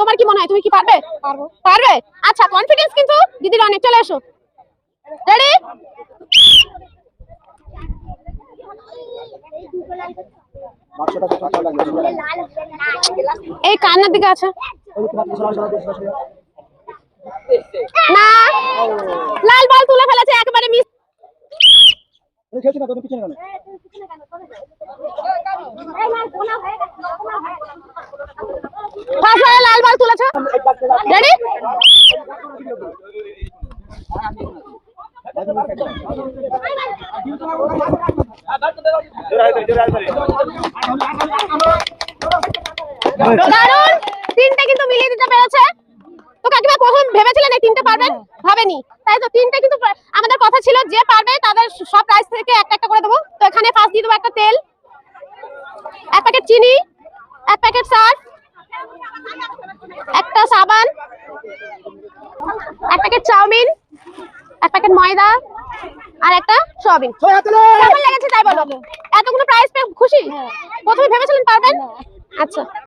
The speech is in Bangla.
তোমার কি মনে হয় তুমি কি পারবে? পারবে। আচ্ছা, কনফিডেন্স কিন্তু দিদির অনেক। চলে এসো, রেডি? এই কান্নার দিকে আছে না, লাল বল তুলে ফেলেছে একেবারে মিস। লাল বল তুলেছে, রেডি? দারুণ, তিনটে কিন্তু মিলিয়ে দিতে পেরেছে। তো কাকিমা কখন ভেবেছিলেন এই তিনটে পারবেন? ভাবেনি, তাই তো। তিনটে কিন্তু আমাদের কথা ছিল যে পারবে তাদের সব প্রাইস থেকে একটা একটা করে দেবো। তো এখানে ফার্স্ট দিয়ে দেবো একটা তেল, এক প্যাকেট চিনি, এক প্যাকেট সার্ফ, একটা সাবান, এক প্যাকেট চাউমিন, এক প্যাকেট ময়দা আর একটা সয়াবিন। কেমন লেগেছে তাই বলো? এতগুলো প্রাইস পেয়ে খুশি? প্রথমে ভেবেছিলেন পারবেন? আচ্ছা।